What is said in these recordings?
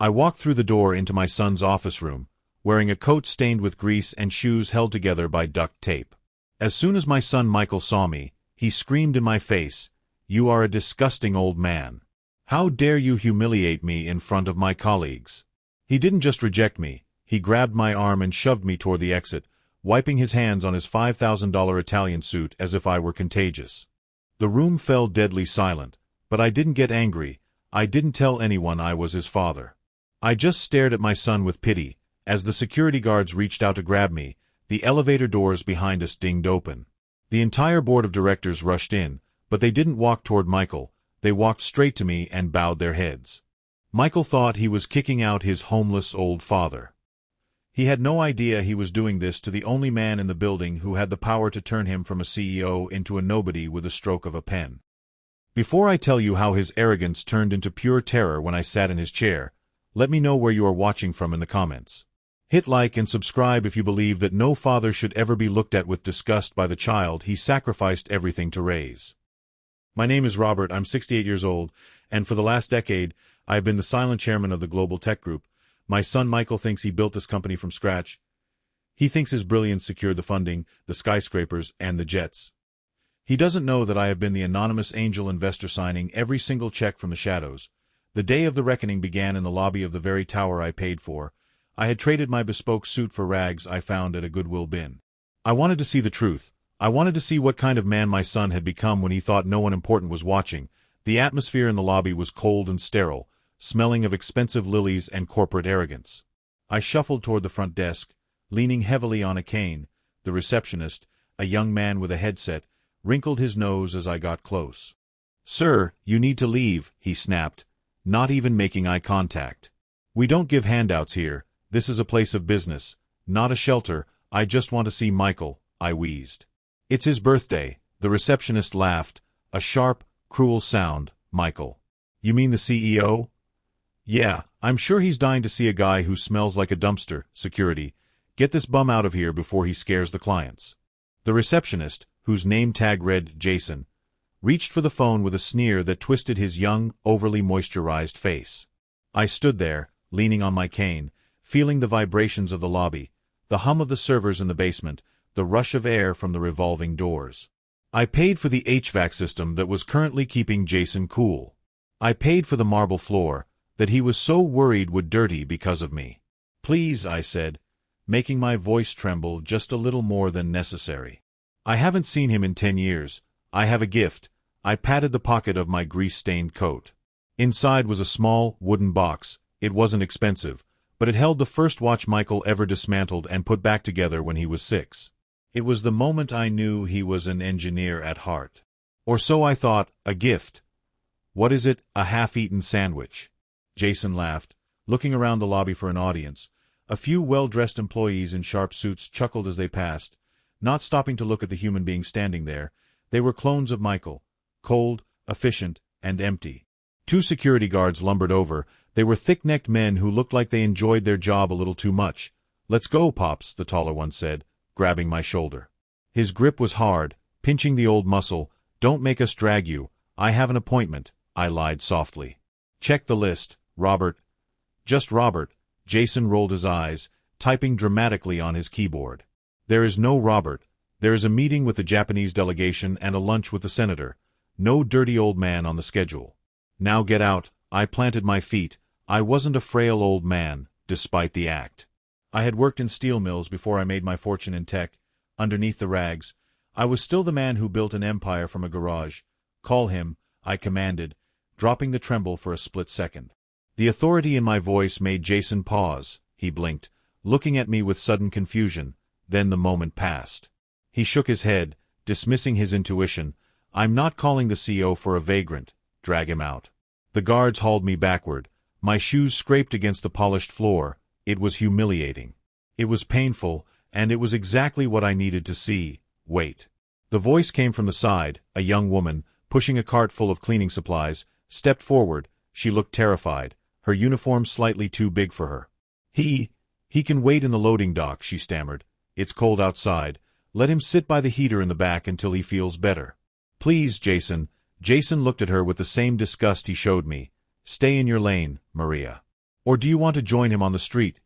I walked through the door into my son's office room, wearing a coat stained with grease and shoes held together by duct tape. As soon as my son Michael saw me, he screamed in my face, "You are a disgusting old man. How dare you humiliate me in front of my colleagues?" He didn't just reject me, he grabbed my arm and shoved me toward the exit, wiping his hands on his $5,000 Italian suit as if I were contagious. The room fell deadly silent, but I didn't get angry. I didn't tell anyone I was his father. I just stared at my son with pity. As the security guards reached out to grab me, the elevator doors behind us dinged open. The entire board of directors rushed in, but they didn't walk toward Michael. They walked straight to me and bowed their heads. Michael thought he was kicking out his homeless old father. He had no idea he was doing this to the only man in the building who had the power to turn him from a CEO into a nobody with a stroke of a pen. Before I tell you how his arrogance turned into pure terror when I sat in his chair, let me know where you are watching from in the comments. Hit like and subscribe if you believe that no father should ever be looked at with disgust by the child he sacrificed everything to raise. My name is Robert, I'm 68 years old, and for the last decade, I have been the silent chairman of the global tech group. My son Michael thinks he built this company from scratch. He thinks his brilliance secured the funding, the skyscrapers, and the jets. He doesn't know that I have been the anonymous angel investor signing every single check from the shadows. The day of the reckoning began in the lobby of the very tower I paid for. I had traded my bespoke suit for rags I found at a Goodwill bin. I wanted to see the truth. I wanted to see what kind of man my son had become when he thought no one important was watching. The atmosphere in the lobby was cold and sterile, smelling of expensive lilies and corporate arrogance. I shuffled toward the front desk, leaning heavily on a cane. The receptionist, a young man with a headset, wrinkled his nose as I got close. "Sir, you need to leave," he snapped, not even making eye contact. "We don't give handouts here. This is a place of business, not a shelter. I just want to see Michael," I wheezed. "It's his birthday." The receptionist laughed, a sharp, cruel sound. "Michael. You mean the CEO?" "Yeah, I'm sure he's dying to see a guy who smells like a dumpster." Security, get this bum out of here before he scares the clients. The receptionist, whose name tag read Jason, reached for the phone with a sneer that twisted his young, overly moisturized face. I stood there, leaning on my cane, feeling the vibrations of the lobby, the hum of the servers in the basement, the rush of air from the revolving doors. I paid for the HVAC system that was currently keeping Jason cool. I paid for the marble floor that he was so worried would dirty because of me. "Please," I said, making my voice tremble just a little more than necessary. "I haven't seen him in 10 years. I have a gift." I patted the pocket of my grease-stained coat. Inside was a small, wooden box. It wasn't expensive, but it held the first watch Michael ever dismantled and put back together when he was 6. It was the moment I knew he was an engineer at heart. Or so I thought. A gift. What is it? A half-eaten sandwich. Jason laughed, looking around the lobby for an audience. A few well-dressed employees in sharp suits chuckled as they passed, not stopping to look at the human being standing there. They were clones of Michael, cold, efficient, and empty. 2 security guards lumbered over. They were thick-necked men who looked like they enjoyed their job a little too much. "Let's go, Pops," the taller one said, grabbing my shoulder. His grip was hard, pinching the old muscle. "Don't make us drag you. I have an appointment," I lied softly. "Check the list, Robert." "Just Robert." Jason rolled his eyes, typing dramatically on his keyboard. "There is no Robert. There is a meeting with the Japanese delegation and a lunch with the senator. No dirty old man on the schedule. Now get out." I planted my feet. I wasn't a frail old man, despite the act. I had worked in steel mills before I made my fortune in tech. Underneath the rags, I was still the man who built an empire from a garage. "Call him," I commanded, dropping the tremble for a split second. The authority in my voice made Jason pause. He blinked, looking at me with sudden confusion. Then the moment passed. He shook his head, dismissing his intuition. "I'm not calling the CO for a vagrant. Drag him out." The guards hauled me backward. My shoes scraped against the polished floor. It was humiliating. It was painful, and it was exactly what I needed to see. "Wait." The voice came from the side. A young woman, pushing a cart full of cleaning supplies, stepped forward. She looked terrified, her uniform slightly too big for her. He can wait in the loading dock," she stammered. "It's cold outside. Let him sit by the heater in the back until he feels better." "Please, Jason." Jason looked at her with the same disgust he showed me. "Stay in your lane, Maria." Or do you want to join him on the street?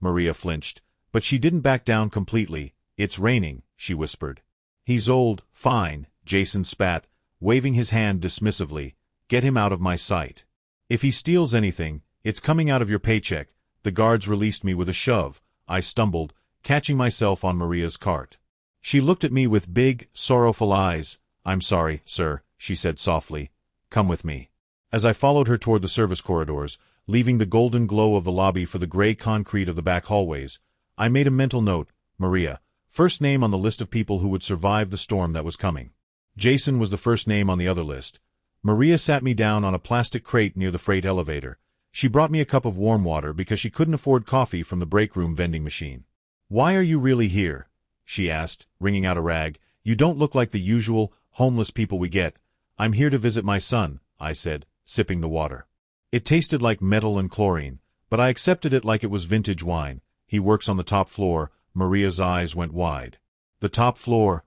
Maria flinched, but she didn't back down completely. It's raining, she whispered. He's old, fine, Jason spat, waving his hand dismissively. Get him out of my sight. If he steals anything, it's coming out of your paycheck. The guards released me with a shove. I stumbled, catching myself on Maria's cart. She looked at me with big, sorrowful eyes. I'm sorry, sir, she said softly. Come with me. As I followed her toward the service corridors, leaving the golden glow of the lobby for the gray concrete of the back hallways, I made a mental note, Maria, first name on the list of people who would survive the storm that was coming. Jason was the first name on the other list. Maria sat me down on a plastic crate near the freight elevator. She brought me a cup of warm water because she couldn't afford coffee from the break room vending machine. Why are you really here? She asked, wringing out a rag. You don't look like the usual, homeless people we get. I'm here to visit my son, I said, sipping the water. It tasted like metal and chlorine, but I accepted it like it was vintage wine. He works on the top floor. Maria's eyes went wide. The top floor?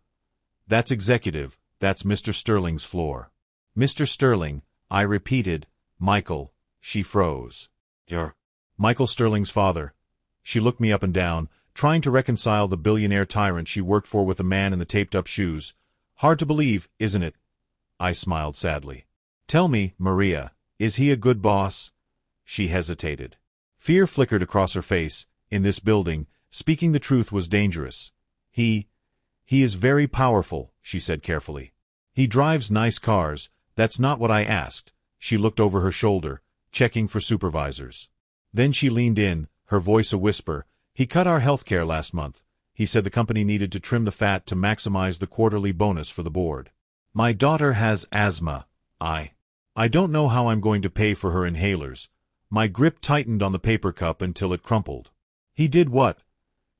That's executive. That's Mr. Sterling's floor. Mr. Sterling, I repeated. Michael. She froze. You're Michael Sterling's father. She looked me up and down, trying to reconcile the billionaire tyrant she worked for with the man in the taped-up shoes. Hard to believe, isn't it? I smiled sadly. Tell me, Maria, is he a good boss? She hesitated. Fear flickered across her face. In this building, speaking the truth was dangerous. He is very powerful, she said carefully. He drives nice cars. That's not what I asked. She looked over her shoulder, checking for supervisors. Then she leaned in, her voice a whisper. He cut our health care last month. He said the company needed to trim the fat to maximize the quarterly bonus for the board. My daughter has asthma. I don't know how I'm going to pay for her inhalers. My grip tightened on the paper cup until it crumpled. He did what?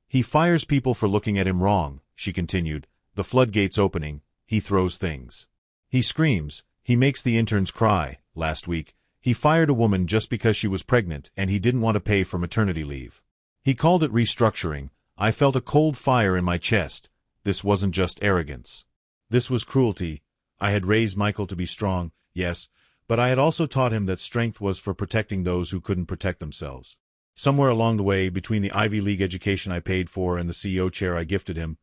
He fires people for looking at him wrong, she continued, the floodgates opening. He throws things. He screams. He makes the interns cry. Last week, he fired a woman just because she was pregnant and he didn't want to pay for maternity leave. He called it restructuring. I felt a cold fire in my chest. This wasn't just arrogance. This was cruelty. I had raised Michael to be strong, yes, but I had also taught him that strength was for protecting those who couldn't protect themselves. Somewhere along the way, between the Ivy League education I paid for and the CEO chair I gifted him,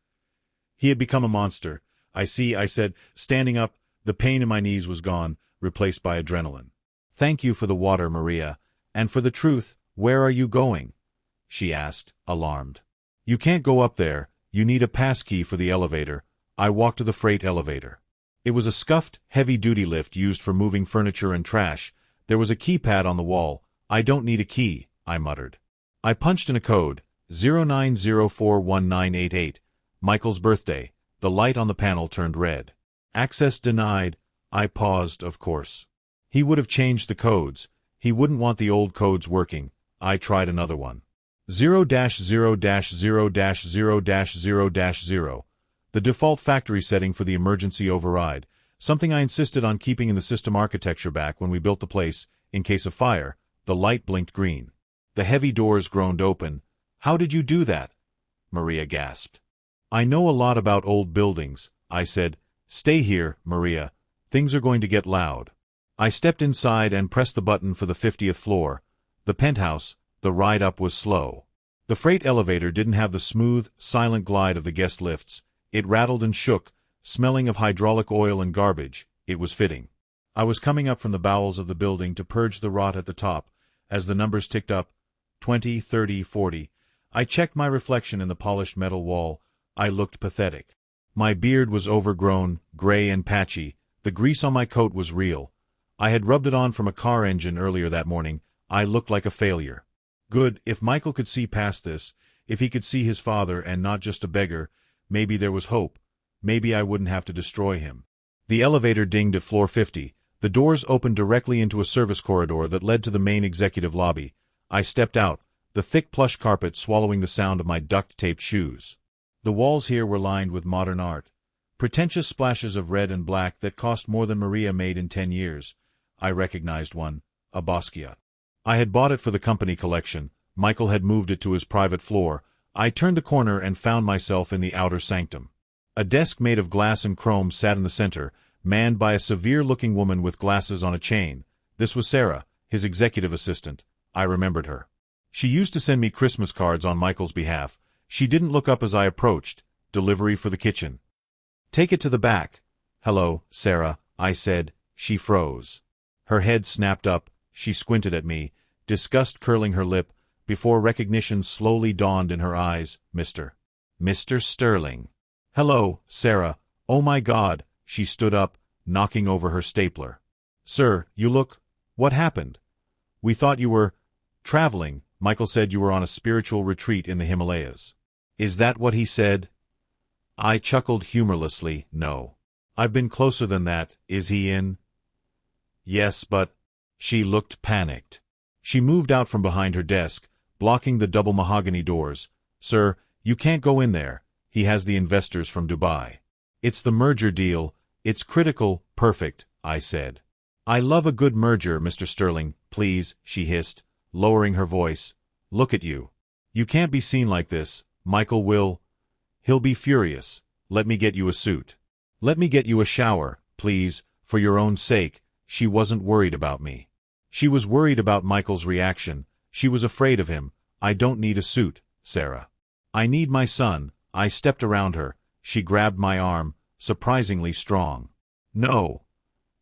he had become a monster. I see, I said, standing up. The pain in my knees was gone, replaced by adrenaline. Thank you for the water, Maria. And for the truth, where are you going? She asked, alarmed. You can't go up there. You need a passkey for the elevator. I walked to the freight elevator. It was a scuffed, heavy-duty lift used for moving furniture and trash. There was a keypad on the wall. I don't need a key, I muttered. I punched in a code, 09041988, Michael's birthday. The light on the panel turned red. Access denied. I paused, of course. He would have changed the codes. He wouldn't want the old codes working. I tried another one. 0-0-0-0-0-0, the default factory setting for the emergency override, something I insisted on keeping in the system architecture back when we built the place, in case of fire. The light blinked green. The heavy doors groaned open. How did you do that? Maria gasped. I know a lot about old buildings, I said. Stay here, Maria. Things are going to get loud. I stepped inside and pressed the button for the 50th floor. The penthouse. The ride up was slow. The freight elevator didn't have the smooth, silent glide of the guest lifts. It rattled and shook, smelling of hydraulic oil and garbage. It was fitting. I was coming up from the bowels of the building to purge the rot at the top. As the numbers ticked up, 20, 30, 40, I checked my reflection in the polished metal wall. I looked pathetic. My beard was overgrown, gray and patchy. The grease on my coat was real. I had rubbed it on from a car engine earlier that morning. I looked like a failure. Good, if Michael could see past this, if he could see his father and not just a beggar, maybe there was hope. Maybe I wouldn't have to destroy him. The elevator dinged at floor 50. The doors opened directly into a service corridor that led to the main executive lobby. I stepped out, the thick plush carpet swallowing the sound of my duct-taped shoes. The walls here were lined with modern art. Pretentious splashes of red and black that cost more than Maria made in 10 years. I recognized one, a Basquiat. I had bought it for the company collection. Michael had moved it to his private floor. I turned the corner and found myself in the outer sanctum. A desk made of glass and chrome sat in the center, manned by a severe-looking woman with glasses on a chain. This was Sarah, his executive assistant. I remembered her. She used to send me Christmas cards on Michael's behalf. She didn't look up as I approached. Delivery for the kitchen. Take it to the back. Hello, Sarah, I said. She froze. Her head snapped up. She squinted at me, disgust curling her lip, before recognition slowly dawned in her eyes. Mr. Sterling. Hello, Sarah. Oh my God. She stood up, knocking over her stapler. Sir, you look... What happened? We thought you were... traveling. Michael said you were on a spiritual retreat in the Himalayas. Is that what he said? I chuckled humorlessly. No. I've been closer than that. Is he in? Yes, but... She looked panicked. She moved out from behind her desk, blocking the double mahogany doors. Sir, you can't go in there. He has the investors from Dubai. It's the merger deal. It's critical. Perfect, I said. I love a good merger, Mr. Sterling. Please, she hissed, lowering her voice. Look at you. You can't be seen like this. Michael will... He'll be furious. Let me get you a suit. Let me get you a shower, please, for your own sake. She wasn't worried about me. She was worried about Michael's reaction. She was afraid of him. I don't need a suit, Sarah. I need my son. I stepped around her. She grabbed my arm, surprisingly strong. No.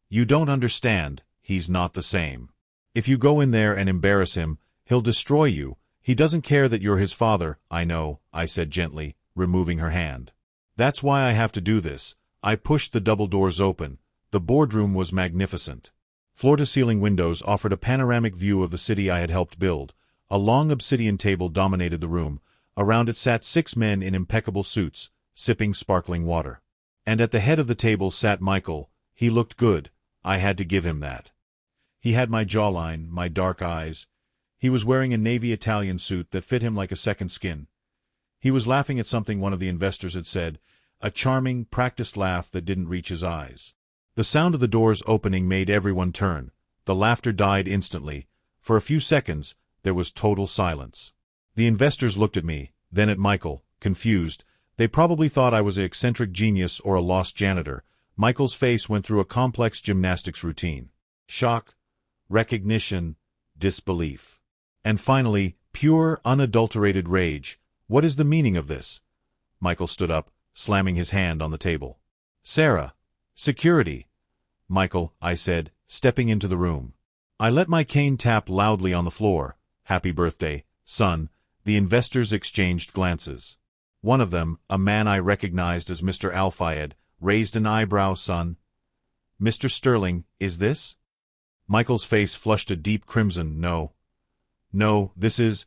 You don't understand. He's not the same. If you go in there and embarrass him, he'll destroy you. He doesn't care that you're his father. I know, I said gently, removing her hand. That's why I have to do this. I pushed the double doors open. The boardroom was magnificent. Floor-to-ceiling windows offered a panoramic view of the city I had helped build. A long obsidian table dominated the room. Around it sat 6 men in impeccable suits, sipping sparkling water. And at the head of the table sat Michael. He looked good. I had to give him that. He had my jawline, my dark eyes. He was wearing a navy Italian suit that fit him like a second skin. He was laughing at something one of the investors had said, a charming, practiced laugh that didn't reach his eyes. The sound of the doors opening made everyone turn. The laughter died instantly. For a few seconds, there was total silence. The investors looked at me, then at Michael, confused. They probably thought I was an eccentric genius or a lost janitor. Michael's face went through a complex gymnastics routine. Shock, recognition, disbelief. And finally, pure, unadulterated rage. What is the meaning of this? Michael stood up, slamming his hand on the table. Sarah. Security. Michael, I said, stepping into the room. I let my cane tap loudly on the floor. Happy birthday, son. The investors exchanged glances. One of them, a man I recognized as Mr. Al-Fayed, raised an eyebrow. Son. Mr. Sterling, is this? Michael's face flushed a deep crimson. No. No, this is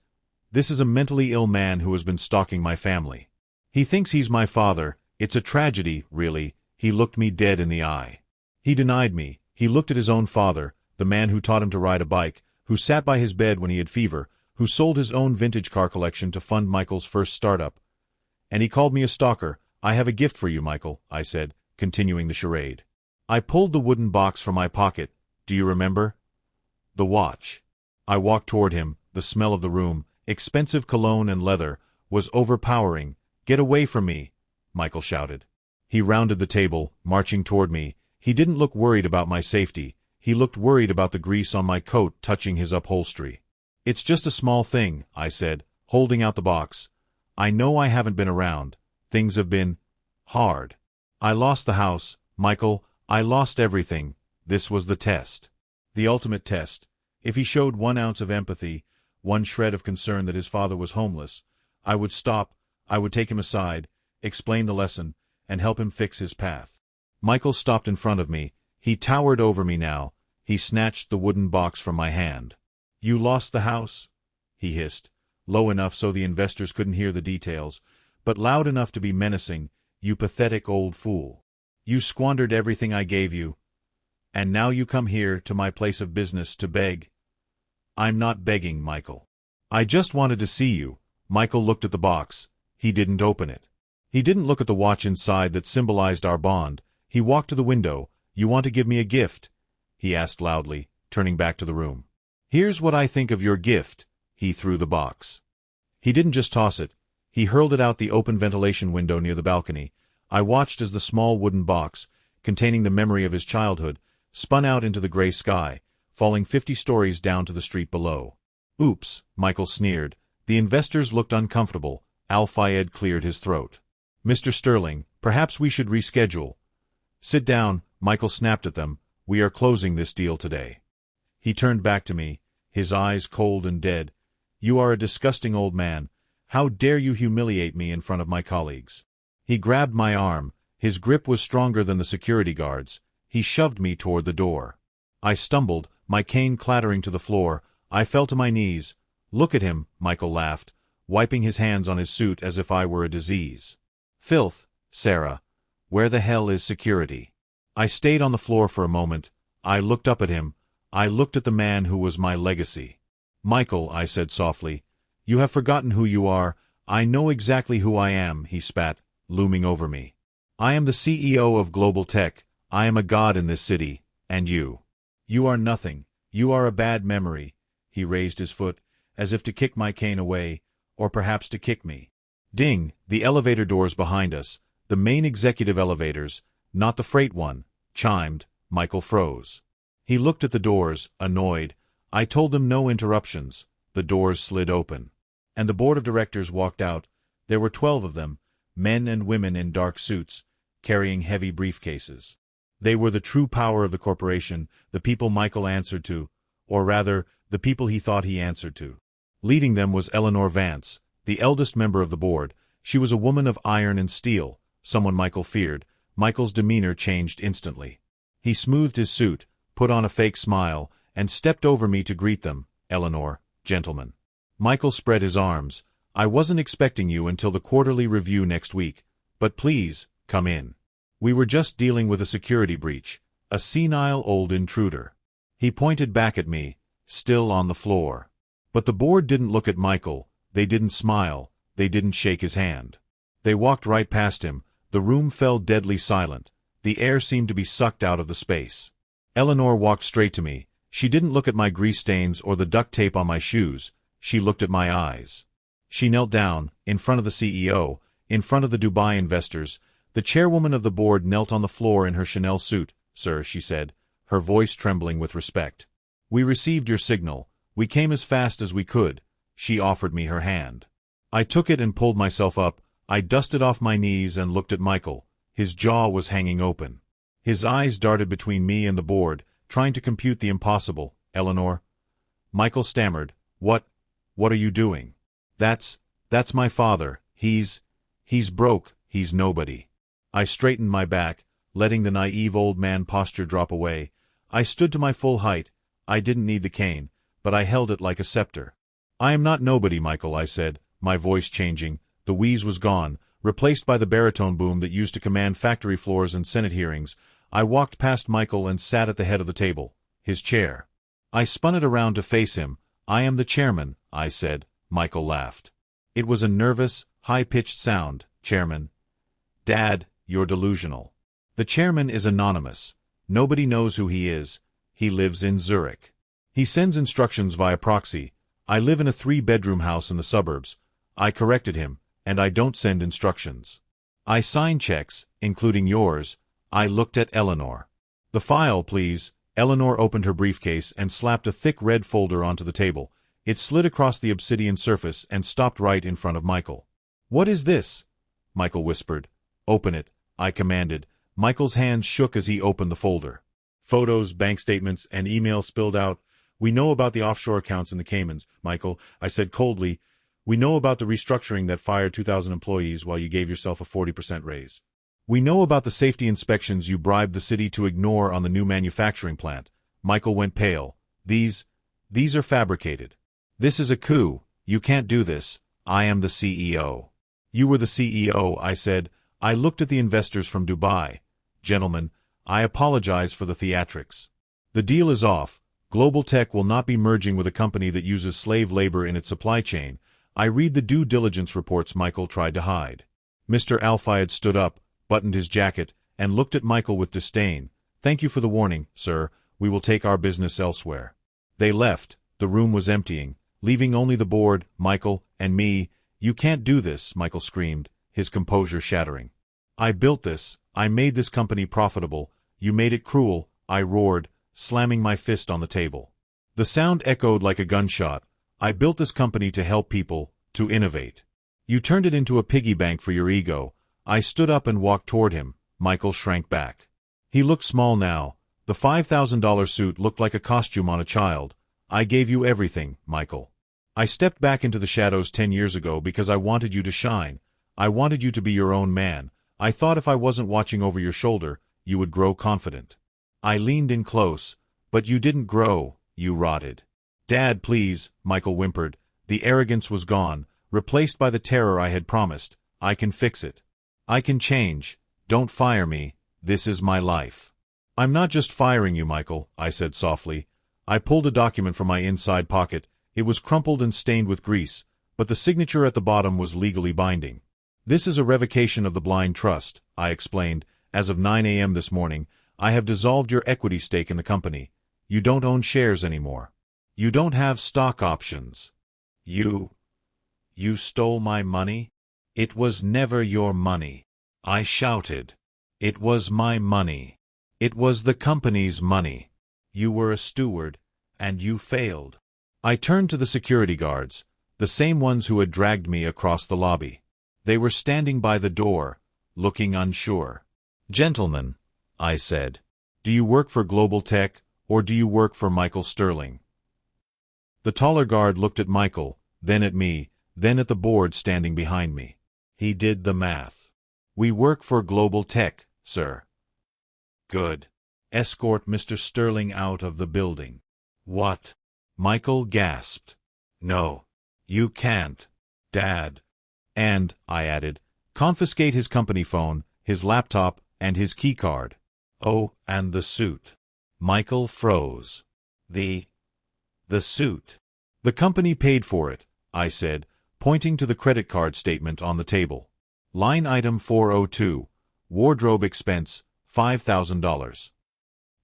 a mentally ill man who has been stalking my family. He thinks he's my father. It's a tragedy, really. He looked me dead in the eye. He denied me. He looked at his own father, the man who taught him to ride a bike, who sat by his bed when he had fever, who sold his own vintage car collection to fund Michael's first startup. And he called me a stalker. I have a gift for you, Michael, I said, continuing the charade. I pulled the wooden box from my pocket. Do you remember? The watch. I walked toward him. The smell of the room, expensive cologne and leather, was overpowering. Get away from me, Michael shouted. He rounded the table, marching toward me. He didn't look worried about my safety. He looked worried about the grease on my coat touching his upholstery. It's just a small thing, I said, holding out the box. I know I haven't been around. Things have been hard. I lost the house, Michael. I lost everything. This was the test. The ultimate test. If he showed 1 ounce of empathy, 1 shred of concern that his father was homeless, I would stop, I would take him aside, explain the lesson, and help him fix his path. Michael stopped in front of me. He towered over me now. He snatched the wooden box from my hand. You lost the house? He hissed, low enough so the investors couldn't hear the details, but loud enough to be menacing. You pathetic old fool. You squandered everything I gave you. And now you come here to my place of business to beg. I'm not begging, Michael. I just wanted to see you. Michael looked at the box. He didn't open it. He didn't look at the watch inside that symbolized our bond. He walked to the window. You want to give me a gift? He asked loudly, turning back to the room. Here's what I think of your gift. He threw the box. He didn't just toss it. He hurled it out the open ventilation window near the balcony. I watched as the small wooden box, containing the memory of his childhood, spun out into the gray sky, falling 50 stories down to the street below. Oops, Michael sneered. The investors looked uncomfortable. Al-Fayed cleared his throat. Mr. Sterling, perhaps we should reschedule. Sit down, Michael snapped at them. We are closing this deal today. He turned back to me, his eyes cold and dead. You are a disgusting old man. How dare you humiliate me in front of my colleagues? He grabbed my arm. His grip was stronger than the security guards. He shoved me toward the door. I stumbled, my cane clattering to the floor. I fell to my knees. Look at him, Michael laughed, wiping his hands on his suit as if I were a disease. Filth, Sarah. Where the hell is security? I stayed on the floor for a moment. I looked up at him. I looked at the man who was my legacy. Michael, I said softly, you have forgotten who you are. I know exactly who I am, he spat, looming over me. I am the CEO of Global Tech. I am a god in this city. And you? You are nothing. You are a bad memory. He raised his foot, as if to kick my cane away, or perhaps to kick me. Ding, the elevator doors behind us, the main executive elevators, not the freight one, chimed. Michael froze. He looked at the doors, annoyed. I told them no interruptions. The doors slid open. And the board of directors walked out. There were 12 of them, men and women in dark suits, carrying heavy briefcases. They were the true power of the corporation, the people Michael answered to, or rather, the people he thought he answered to. Leading them was Eleanor Vance, the eldest member of the board. She was a woman of iron and steel, someone Michael feared. Michael's demeanor changed instantly. He smoothed his suit, put on a fake smile, and stepped over me to greet them. Eleanor, gentlemen. Michael spread his arms. I wasn't expecting you until the quarterly review next week, but please, come in. We were just dealing with a security breach, a senile old intruder. He pointed back at me, still on the floor. But the board didn't look at Michael, they didn't smile, they didn't shake his hand. They walked right past him. The room fell deadly silent. The air seemed to be sucked out of the space. Eleanor walked straight to me. She didn't look at my grease stains or the duct tape on my shoes. She looked at my eyes. She knelt down, in front of the CEO, in front of the Dubai investors. The chairwoman of the board knelt on the floor in her Chanel suit. Sir, she said, her voice trembling with respect. We received your signal. We came as fast as we could. She offered me her hand. I took it and pulled myself up. I dusted off my knees and looked at Michael. His jaw was hanging open. His eyes darted between me and the board, trying to compute the impossible. Eleanor? Michael stammered. What are you doing? That's my father. He's broke. He's nobody. I straightened my back, letting the naive old man posture drop away. I stood to my full height. I didn't need the cane, but I held it like a scepter. I am not nobody, Michael, I said, my voice changing. The wheeze was gone, replaced by the baritone boom that used to command factory floors and Senate hearings. I walked past Michael and sat at the head of the table, his chair. I spun it around to face him. I am the chairman, I said. Michael laughed. It was a nervous, high-pitched sound. Chairman. Dad, you're delusional. The chairman is anonymous. Nobody knows who he is. He lives in Zurich. He sends instructions via proxy. I live in a 3-bedroom house in the suburbs. I corrected him, and I don't send instructions. I sign checks, including yours. I looked at Eleanor. The file, please. Eleanor opened her briefcase and slapped a thick red folder onto the table. It slid across the obsidian surface and stopped right in front of Michael. What is this? Michael whispered. Open it, I commanded. Michael's hands shook as he opened the folder. Photos, bank statements, and emails spilled out. We know about the offshore accounts in the Caymans, Michael, I said coldly. We know about the restructuring that fired 2,000 employees while you gave yourself a 40% raise. We know about the safety inspections you bribed the city to ignore on the new manufacturing plant. Michael went pale. These are fabricated. This is a coup. You can't do this. I am the CEO. You were the CEO, I said. I looked at the investors from Dubai. Gentlemen, I apologize for the theatrics. The deal is off. Global Tech will not be merging with a company that uses slave labor in its supply chain. I read the due diligence reports Michael tried to hide. Mr. Al-Fayed stood up, buttoned his jacket, and looked at Michael with disdain. Thank you for the warning, sir. We will take our business elsewhere. They left. The room was emptying, leaving only the board, Michael, and me. You can't do this, Michael screamed, his composure shattering. I built this. I made this company profitable. You made it cruel, I roared, slamming my fist on the table. The sound echoed like a gunshot. I built this company to help people, to innovate. You turned it into a piggy bank for your ego. I stood up and walked toward him. Michael shrank back. He looked small now. The $5,000 suit looked like a costume on a child. I gave you everything, Michael. I stepped back into the shadows 10 years ago because I wanted you to shine. I wanted you to be your own man. I thought if I wasn't watching over your shoulder, you would grow confident. I leaned in close, but you didn't grow, you rotted. Dad, please, Michael whimpered. The arrogance was gone, replaced by the terror I had promised. I can fix it. I can change. Don't fire me. This is my life. I'm not just firing you, Michael, I said softly. I pulled a document from my inside pocket. It was crumpled and stained with grease, but the signature at the bottom was legally binding. This is a revocation of the blind trust, I explained. As of 9 a.m. this morning, I have dissolved your equity stake in the company. You don't own shares anymore. You don't have stock options. You stole my money? It was never your money. I shouted. It was my money. It was the company's money. You were a steward, and you failed. I turned to the security guards, the same ones who had dragged me across the lobby. They were standing by the door, looking unsure. Gentlemen, I said, do you work for Global Tech, or do you work for Michael Sterling? The taller guard looked at Michael, then at me, then at the board standing behind me. He did the math. We work for Global Tech, sir. Good. Escort Mr. Sterling out of the building. What? Michael gasped. No. You can't. Dad. And, I added, confiscate his company phone, his laptop, and his keycard. Oh, and the suit. Michael froze. The suit. The company paid for it, I said, pointing to the credit card statement on the table. Line item 402, wardrobe expense, $5,000.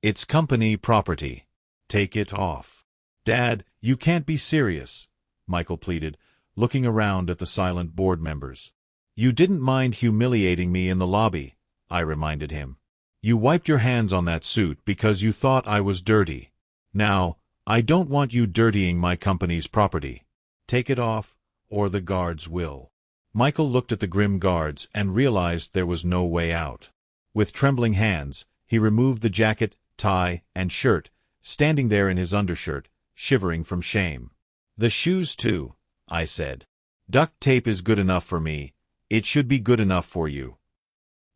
It's company property. Take it off. Dad, you can't be serious, Michael pleaded, looking around at the silent board members. You didn't mind humiliating me in the lobby, I reminded him. You wiped your hands on that suit because you thought I was dirty. Now, I don't want you dirtying my company's property. Take it off, or the guards will. Michael looked at the grim guards and realized there was no way out. With trembling hands, he removed the jacket, tie, and shirt, standing there in his undershirt, shivering from shame. The shoes too, I said. Duct tape is good enough for me. It should be good enough for you.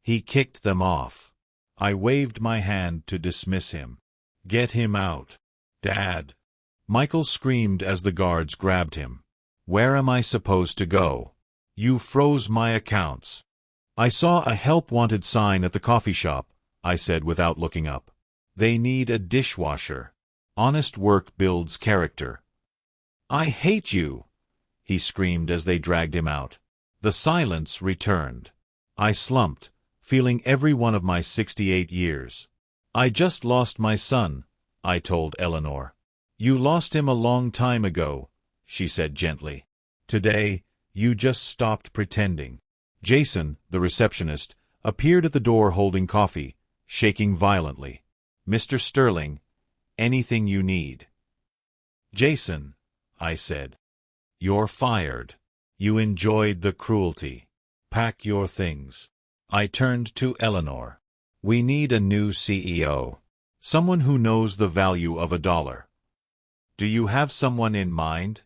He kicked them off. I waved my hand to dismiss him. Get him out. Dad. Michael screamed as the guards grabbed him. Where am I supposed to go? You froze my accounts. I saw a help wanted sign at the coffee shop, I said without looking up. They need a dishwasher. Honest work builds character. I hate you, he screamed as they dragged him out. The silence returned. I slumped, feeling every one of my 68 years. I just lost my son, I told Eleanor. You lost him a long time ago, she said gently. Today, you just stopped pretending. Jason, the receptionist, appeared at the door holding coffee, shaking violently. Mr. Sterling, anything you need. Jason, I said. You're fired. You enjoyed the cruelty. Pack your things. I turned to Eleanor. We need a new CEO. Someone who knows the value of $1. Do you have someone in mind?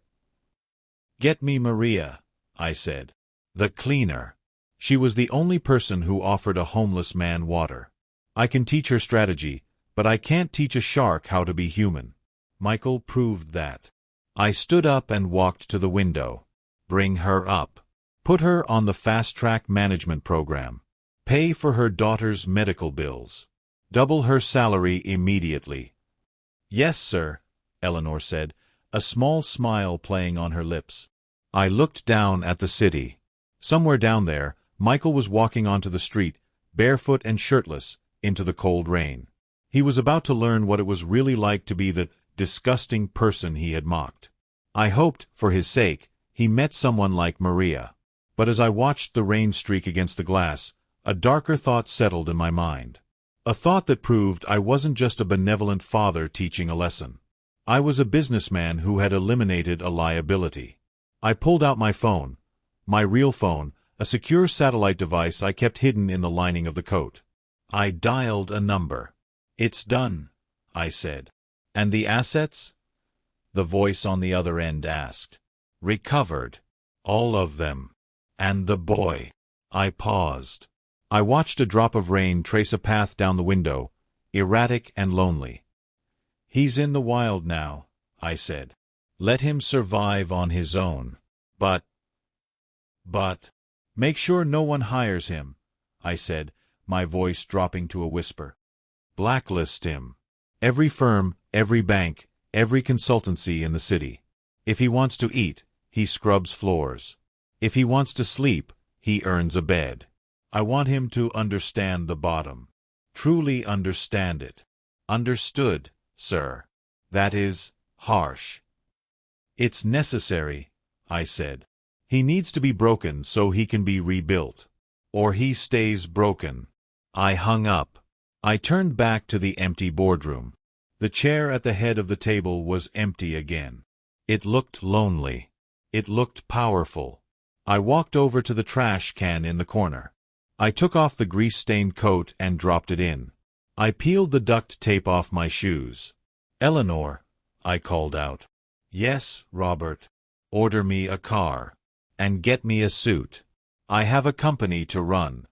Get me Maria, I said. The cleaner. She was the only person who offered a homeless man water. I can teach her strategy, but I can't teach a shark how to be human. Michael proved that. I stood up and walked to the window. Bring her up. Put her on the fast-track management program. Pay for her daughter's medical bills. Double her salary immediately. Yes, sir, Eleanor said, a small smile playing on her lips. I looked down at the city. Somewhere down there, Michael was walking onto the street, barefoot and shirtless, into the cold rain. He was about to learn what it was really like to be the disgusting person he had mocked. I hoped, for his sake, he met someone like Maria. But as I watched the rain streak against the glass, a darker thought settled in my mind. A thought that proved I wasn't just a benevolent father teaching a lesson. I was a businessman who had eliminated a liability. I pulled out my phone, my real phone, a secure satellite device I kept hidden in the lining of the coat. I dialed a number. "It's done," I said. "And the assets?" The voice on the other end asked. "Recovered. All of them. And the boy." I paused. I watched a drop of rain trace a path down the window, erratic and lonely. "He's in the wild now," I said. "Let him survive on his own. But make sure no one hires him," I said, my voice dropping to a whisper. "Blacklist him. Every firm, every bank, every consultancy in the city. If he wants to eat, he scrubs floors. If he wants to sleep, he earns a bed. I want him to understand the bottom. Truly understand it." "Understood, sir. That is harsh." "It's necessary," I said. "He needs to be broken so he can be rebuilt. Or he stays broken." I hung up. I turned back to the empty boardroom. The chair at the head of the table was empty again. It looked lonely. It looked powerful. I walked over to the trash can in the corner. I took off the grease-stained coat and dropped it in. I peeled the duct tape off my shoes. "Eleanor," I called out. "Yes, Robert." "Order me a car. And get me a suit. I have a company to run."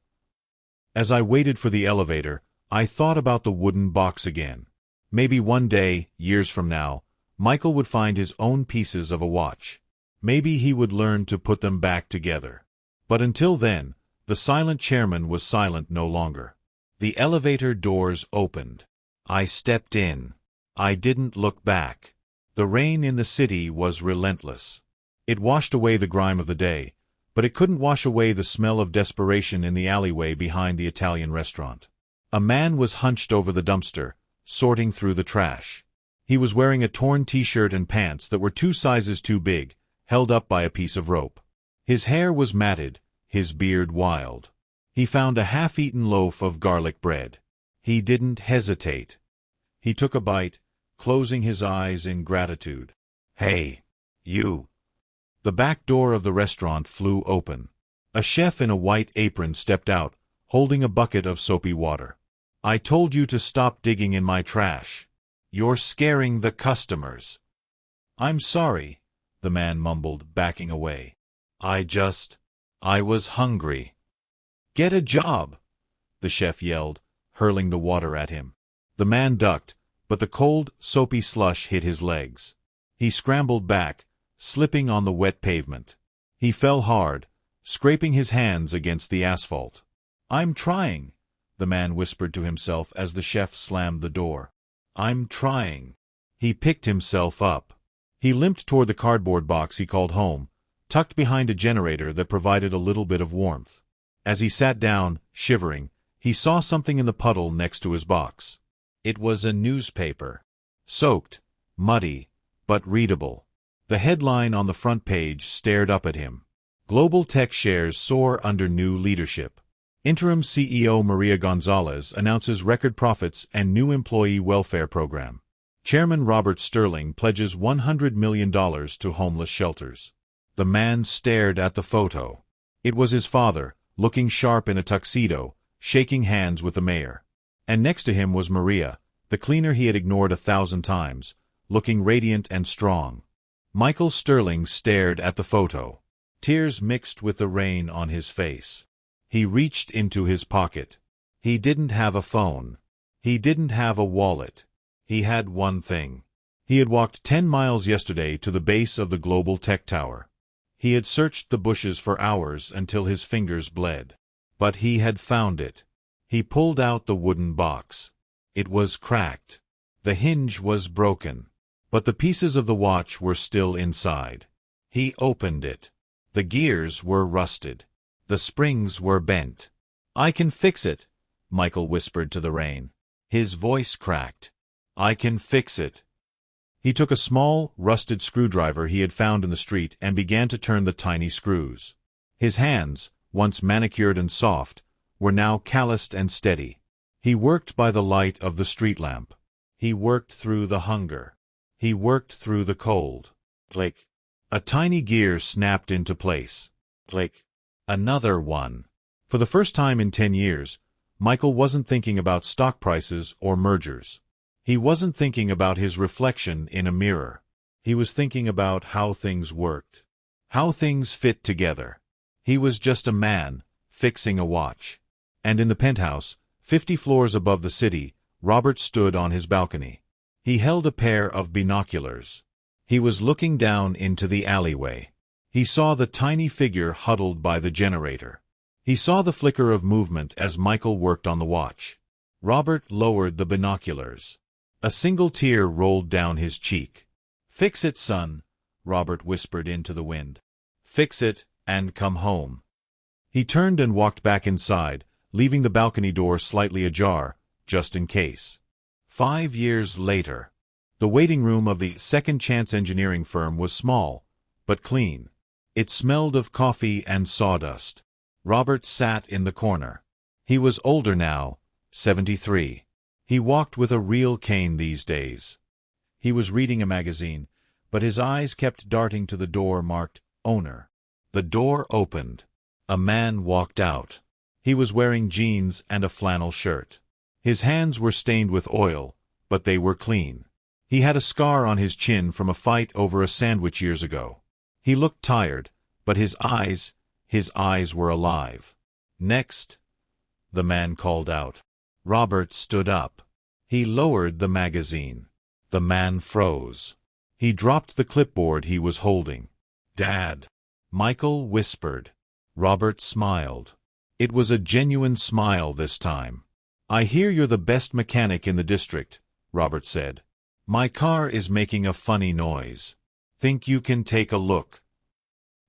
As I waited for the elevator, I thought about the wooden box again. Maybe one day, years from now, Michael would find his own pieces of a watch. Maybe he would learn to put them back together. But until then, the silent chairman was silent no longer. The elevator doors opened. I stepped in. I didn't look back. The rain in the city was relentless. It washed away the grime of the day, but it couldn't wash away the smell of desperation in the alleyway behind the Italian restaurant. A man was hunched over the dumpster, sorting through the trash. He was wearing a torn t-shirt and pants that were 2 sizes too big, held up by a piece of rope. His hair was matted, his beard wild. He found a half-eaten loaf of garlic bread. He didn't hesitate. He took a bite, closing his eyes in gratitude. "Hey, you." The back door of the restaurant flew open. A chef in a white apron stepped out, holding a bucket of soapy water. "I told you to stop digging in my trash. You're scaring the customers." "I'm sorry," the man mumbled, backing away. I was hungry." "Get a job," the chef yelled, hurling the water at him. The man ducked, but the cold, soapy slush hit his legs. He scrambled back, slipping on the wet pavement. He fell hard, scraping his hands against the asphalt. "I'm trying," the man whispered to himself as the chef slammed the door. "I'm trying." He picked himself up. He limped toward the cardboard box he called home, tucked behind a generator that provided a little bit of warmth. As he sat down, shivering, he saw something in the puddle next to his box. It was a newspaper. Soaked, muddy, but readable. The headline on the front page stared up at him. "Global tech shares soar under new leadership. Interim CEO Maria Gonzalez announces record profits and new employee welfare program. Chairman Robert Sterling pledges $100 million to homeless shelters." The man stared at the photo. It was his father, looking sharp in a tuxedo, shaking hands with the mayor. And next to him was Maria, the cleaner he had ignored 1,000 times, looking radiant and strong. Michael Sterling stared at the photo. Tears mixed with the rain on his face. He reached into his pocket. He didn't have a phone. He didn't have a wallet. He had one thing. He had walked 10 miles yesterday to the base of the global tech tower. He had searched the bushes for hours until his fingers bled. But he had found it. He pulled out the wooden box. It was cracked. The hinge was broken. But the pieces of the watch were still inside. He opened it. The gears were rusted. The springs were bent. "I can fix it," Michael whispered to the rain. His voice cracked. "I can fix it." He took a small, rusted screwdriver he had found in the street and began to turn the tiny screws. His hands, once manicured and soft, were now calloused and steady. He worked by the light of the street lamp. He worked through the hunger. He worked through the cold. Click. A tiny gear snapped into place. Click. Another one. For the first time in 10 years, Michael wasn't thinking about stock prices or mergers. He wasn't thinking about his reflection in a mirror. He was thinking about how things worked. How things fit together. He was just a man, fixing a watch. And in the penthouse, 50 floors above the city, Robert stood on his balcony. He held a pair of binoculars. He was looking down into the alleyway. He saw the tiny figure huddled by the generator. He saw the flicker of movement as Michael worked on the watch. Robert lowered the binoculars. A single tear rolled down his cheek. "Fix it, son," Robert whispered into the wind. "Fix it, and come home." He turned and walked back inside, leaving the balcony door slightly ajar, just in case. 5 years later. The waiting room of the Second Chance engineering firm was small, but clean. It smelled of coffee and sawdust. Robert sat in the corner. He was older now, 73. He walked with a real cane these days. He was reading a magazine, but his eyes kept darting to the door marked Owner. The door opened. A man walked out. He was wearing jeans and a flannel shirt. His hands were stained with oil, but they were clean. He had a scar on his chin from a fight over a sandwich years ago. He looked tired, but his eyes were alive. "Next," the man called out. Robert stood up. He lowered the magazine. The man froze. He dropped the clipboard he was holding. "Dad," Michael whispered. Robert smiled. It was a genuine smile this time. "I hear you're the best mechanic in the district," Robert said. "My car is making a funny noise. Think you can take a look?"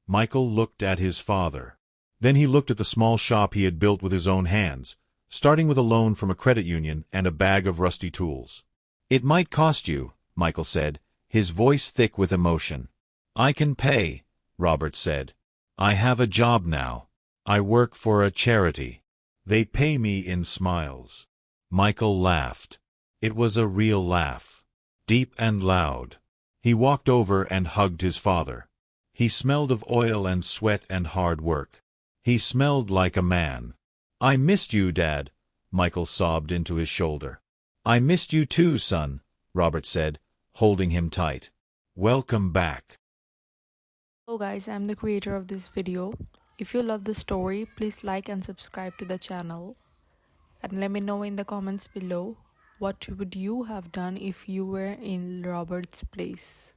Michael looked at his father. Then he looked at the small shop he had built with his own hands, starting with a loan from a credit union and a bag of rusty tools. "It might cost you," Michael said, his voice thick with emotion. "I can pay," Robert said. "I have a job now. I work for a charity. They pay me in smiles." Michael laughed. It was a real laugh. Deep and loud. He walked over and hugged his father. He smelled of oil and sweat and hard work. He smelled like a man. "I missed you, Dad," Michael sobbed into his shoulder. "I missed you too, son," Robert said, holding him tight. "Welcome back." Hello guys, I'm the creator of this video. If you love the story, please like and subscribe to the channel. And let me know in the comments below what would you have done if you were in Robert's place.